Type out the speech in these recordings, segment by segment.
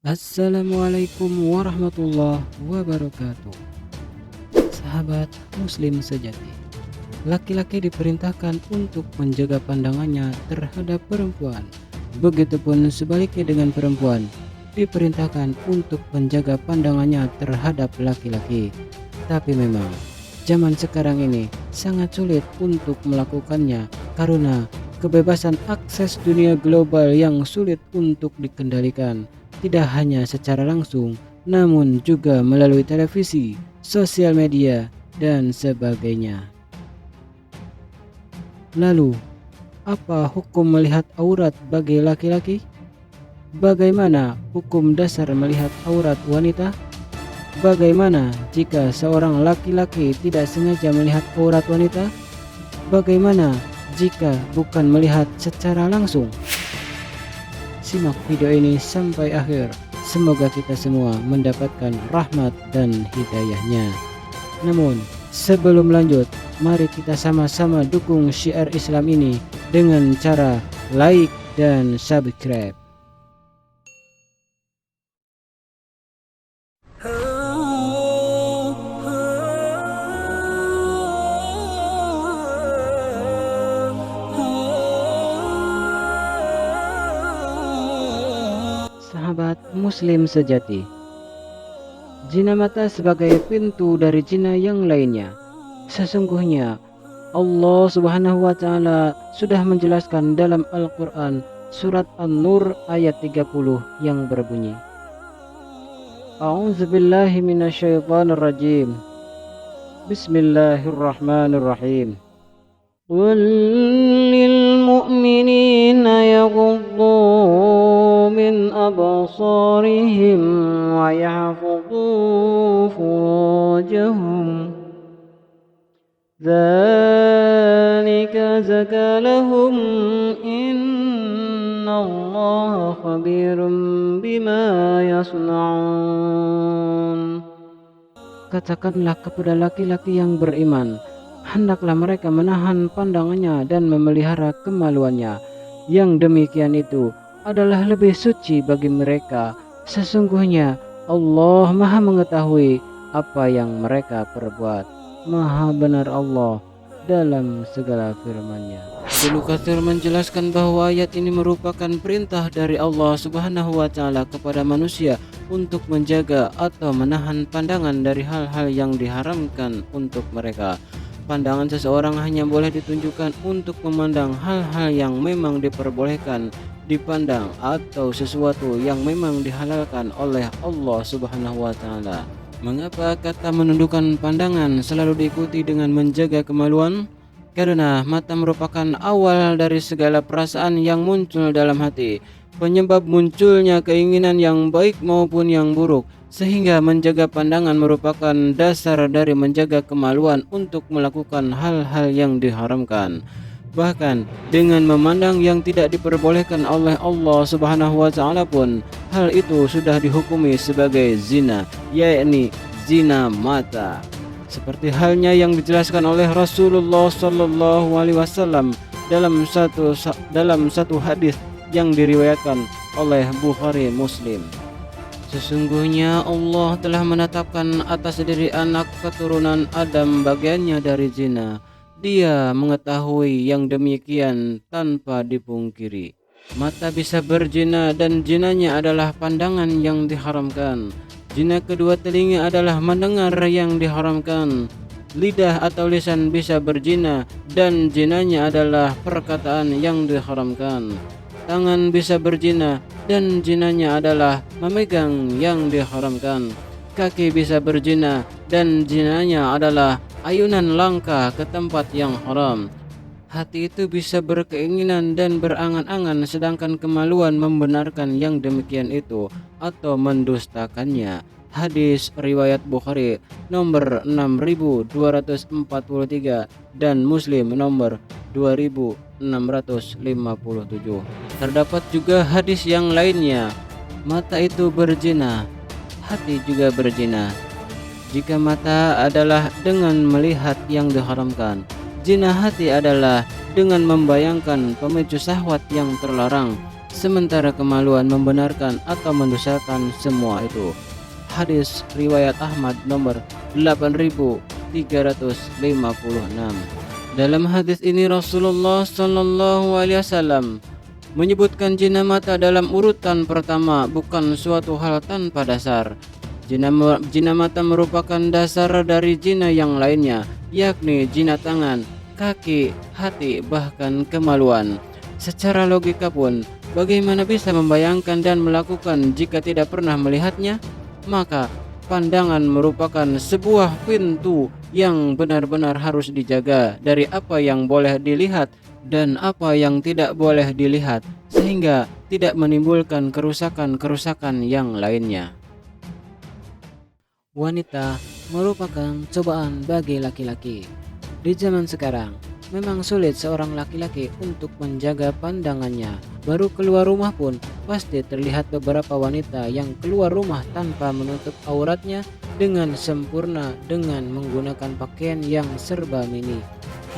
Assalamualaikum warahmatullahi wabarakatuh. Sahabat muslim sejati, laki-laki diperintahkan untuk menjaga pandangannya terhadap perempuan. Begitupun sebaliknya dengan perempuan diperintahkan untuk menjaga pandangannya terhadap laki-laki. Tapi memang zaman sekarang ini sangat sulit untuk melakukannya karena kebebasan akses dunia global yang sulit untuk dikendalikan. Tidak hanya secara langsung, namun juga melalui televisi, sosial media, dan sebagainya. Lalu, apa hukum melihat aurat bagi laki-laki? Bagaimana hukum dasar melihat aurat wanita? Bagaimana jika seorang laki-laki tidak sengaja melihat aurat wanita? Bagaimana jika bukan melihat secara langsung? Simak video ini sampai akhir. Semoga kita semua mendapatkan rahmat dan hidayahnya. Namun, sebelum lanjut, mari kita sama-sama dukung syiar Islam ini dengan cara like dan subscribe. Sahabat muslim sejati, zina mata sebagai pintu dari zina yang lainnya. Sesungguhnya Allah Subhanahu wa taala sudah menjelaskan dalam Al-Qur'an surat An-Nur ayat 30 yang berbunyi, A'udzubillahi minasyaitonirrajim. Bismillahirrahmanirrahim. Qul lil mu'minina yaghuddu min absarihim wa yahfadhu furujahum dzalika zaka lahum innallaha khabirum bima yasna'un. Katakanlah kepada laki-laki yang beriman, hendaklah mereka menahan pandangannya dan memelihara kemaluannya. Yang demikian itu adalah lebih suci bagi mereka. Sesungguhnya Allah Maha mengetahui apa yang mereka perbuat. Maha benar Allah dalam segala firman-Nya. Ibnu Katsir menjelaskan bahwa ayat ini merupakan perintah dari Allah Subhanahu wa taala kepada manusia untuk menjaga atau menahan pandangan dari hal-hal yang diharamkan untuk mereka. Pandangan seseorang hanya boleh ditunjukkan untuk memandang hal-hal yang memang diperbolehkan dipandang atau sesuatu yang memang dihalalkan oleh Allah Subhanahu wa taala. Mengapa kata menundukkan pandangan selalu diikuti dengan menjaga kemaluan? Karena mata merupakan awal dari segala perasaan yang muncul dalam hati, penyebab munculnya keinginan yang baik maupun yang buruk, sehingga menjaga pandangan merupakan dasar dari menjaga kemaluan untuk melakukan hal-hal yang diharamkan. Bahkan dengan memandang yang tidak diperbolehkan oleh Allah Subhanahu wa taala pun, hal itu sudah dihukumi sebagai zina, yakni zina mata. Seperti halnya yang dijelaskan oleh Rasulullah sallallahu alaihi wasallam dalam satu hadis yang diriwayatkan oleh Bukhari Muslim. Sesungguhnya Allah telah menetapkan atas diri anak keturunan Adam bagiannya dari zina. Dia mengetahui yang demikian tanpa dipungkiri. Mata bisa berzina dan zinanya adalah pandangan yang diharamkan. Zina kedua telinga adalah mendengar yang diharamkan. Lidah atau lisan bisa berzina dan zinanya adalah perkataan yang diharamkan. Tangan bisa berzina dan zinanya adalah memegang yang diharamkan. Kaki bisa berzina dan zinanya adalah ayunan langkah ke tempat yang haram. Hati itu bisa berkeinginan dan berangan-angan, sedangkan kemaluan membenarkan yang demikian itu atau mendustakannya. Hadis riwayat Bukhari nomor 6243 dan Muslim nomor 2657. Terdapat juga hadis yang lainnya, mata itu berzina, hati juga berzina. Jika mata adalah dengan melihat yang diharamkan, zina hati adalah dengan membayangkan pemicu syahwat yang terlarang. sementara kemaluan membenarkan atau mendustakan semua itu. Hadis riwayat Ahmad nomor 8356. Dalam hadis ini Rasulullah Shallallahu Alaihi Wasallam menyebutkan zina mata dalam urutan pertama bukan suatu hal tanpa dasar. Zina mata merupakan dasar dari zina yang lainnya, yakni zina tangan, kaki, hati, bahkan kemaluan. Secara logika pun, bagaimana bisa membayangkan dan melakukan jika tidak pernah melihatnya? Maka pandangan merupakan sebuah pintu yang benar-benar harus dijaga dari apa yang boleh dilihat dan apa yang tidak boleh dilihat, sehingga tidak menimbulkan kerusakan-kerusakan yang lainnya. Wanita merupakan cobaan bagi laki-laki. Di zaman sekarang, memang sulit seorang laki-laki untuk menjaga pandangannya. Baru keluar rumah pun pasti terlihat beberapa wanita yang keluar rumah tanpa menutup auratnya dengan sempurna dengan menggunakan pakaian yang serba mini,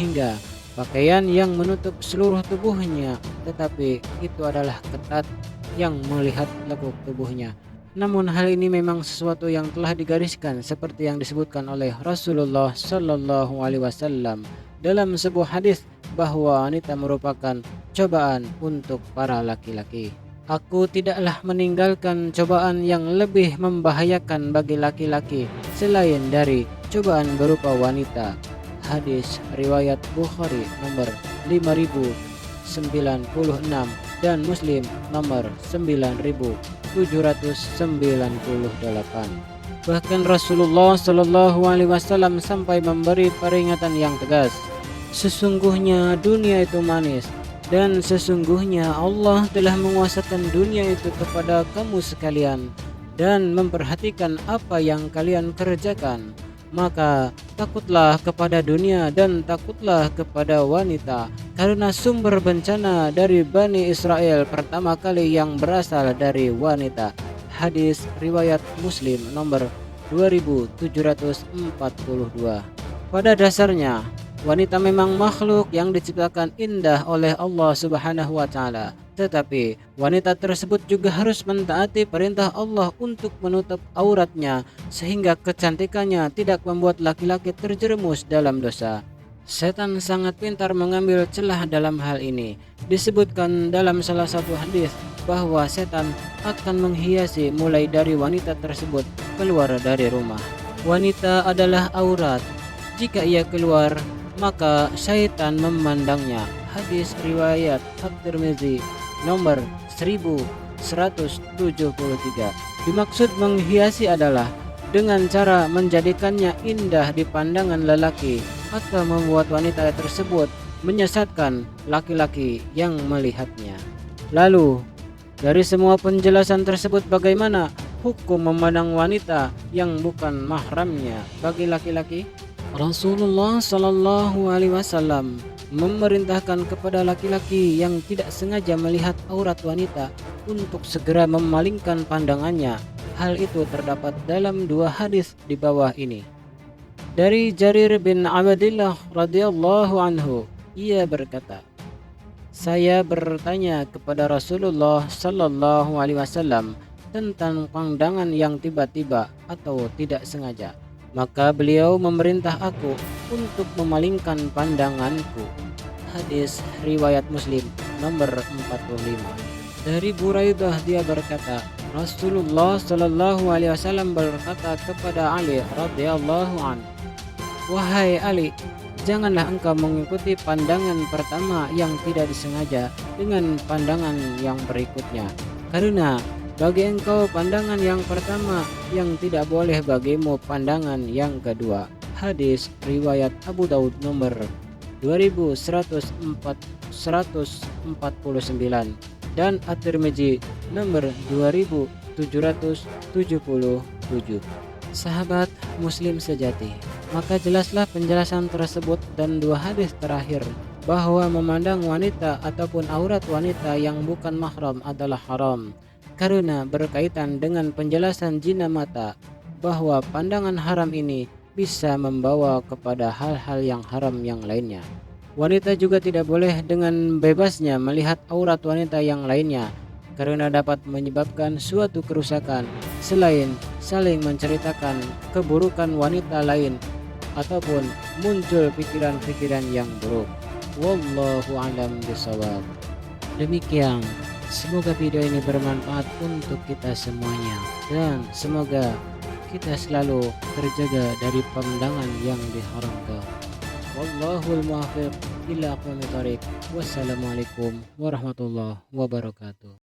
hingga pakaian yang menutup seluruh tubuhnya, tetapi itu adalah ketat yang melihat lekuk tubuhnya. Namun hal ini memang sesuatu yang telah digariskan seperti yang disebutkan oleh Rasulullah Shallallahu Alaihi Wasallam dalam sebuah hadis bahwa wanita merupakan cobaan untuk para laki-laki. Aku tidaklah meninggalkan cobaan yang lebih membahayakan bagi laki-laki selain dari cobaan berupa wanita. Hadis riwayat Bukhari nomor 5096 dan Muslim nomor 9798. Bahkan Rasulullah Shallallahu Alaihi Wasallam sampai memberi peringatan yang tegas. Sesungguhnya dunia itu manis, dan sesungguhnya Allah telah menguasakan dunia itu kepada kamu sekalian dan memperhatikan apa yang kalian kerjakan. Maka takutlah kepada dunia dan takutlah kepada wanita, karena sumber bencana dari Bani Israel pertama kali yang berasal dari wanita. Hadis riwayat Muslim nomor 2742. Pada dasarnya, wanita memang makhluk yang diciptakan indah oleh Allah Subhanahu wa taala. Tetapi wanita tersebut juga harus mentaati perintah Allah untuk menutup auratnya, sehingga kecantikannya tidak membuat laki-laki terjerumus dalam dosa. Setan sangat pintar mengambil celah dalam hal ini. Disebutkan dalam salah satu hadis bahwa setan akan menghiasi mulai dari wanita tersebut keluar dari rumah. Wanita adalah aurat. Jika ia keluar, maka syaitan memandangnya. Hadis riwayat At-Tirmizi nomor 1173. Dimaksud menghiasi adalah dengan cara menjadikannya indah di pandangan lelaki atau membuat wanita tersebut menyesatkan laki-laki yang melihatnya. Lalu, dari semua penjelasan tersebut, bagaimana hukum memandang wanita yang bukan mahramnya bagi laki-laki? Rasulullah Shallallahu Alaihi Wasallam memerintahkan kepada laki-laki yang tidak sengaja melihat aurat wanita untuk segera memalingkan pandangannya. Hal itu terdapat dalam dua hadis di bawah ini. Dari Jarir bin Abdillah radhiyallahu anhu, ia berkata, saya bertanya kepada Rasulullah Shallallahu Alaihi Wasallam tentang pandangan yang tiba-tiba atau tidak sengaja. Maka beliau memerintah aku untuk memalingkan pandanganku. Hadis riwayat Muslim nomor 45. Dari Buraidah dia berkata, Rasulullah Shallallahu Alaihi Wasallam berkata kepada Ali radhiyallahu anhu, wahai Ali, janganlah engkau mengikuti pandangan pertama yang tidak disengaja dengan pandangan yang berikutnya, karena bagi engkau pandangan yang pertama yang tidak boleh bagimu pandangan yang kedua. Hadis riwayat Abu Daud nomor 2149 dan At-Tirmizi nomor 2777. Sahabat muslim sejati, maka jelaslah penjelasan tersebut dan dua hadis terakhir bahwa memandang wanita ataupun aurat wanita yang bukan mahram adalah haram, karena berkaitan dengan penjelasan zina mata bahwa pandangan haram ini bisa membawa kepada hal-hal yang haram yang lainnya. Wanita juga tidak boleh dengan bebasnya melihat aurat wanita yang lainnya karena dapat menyebabkan suatu kerusakan selain saling menceritakan keburukan wanita lain ataupun muncul pikiran-pikiran yang buruk. Wallahu alam bisawab. Demikian, semoga video ini bermanfaat untuk kita semuanya dan semoga kita selalu terjaga dari pandangan yang diharamkan. Wallahul muwaffiq ila aqwamit thoriq. Wassalamualaikum warahmatullahi wabarakatuh.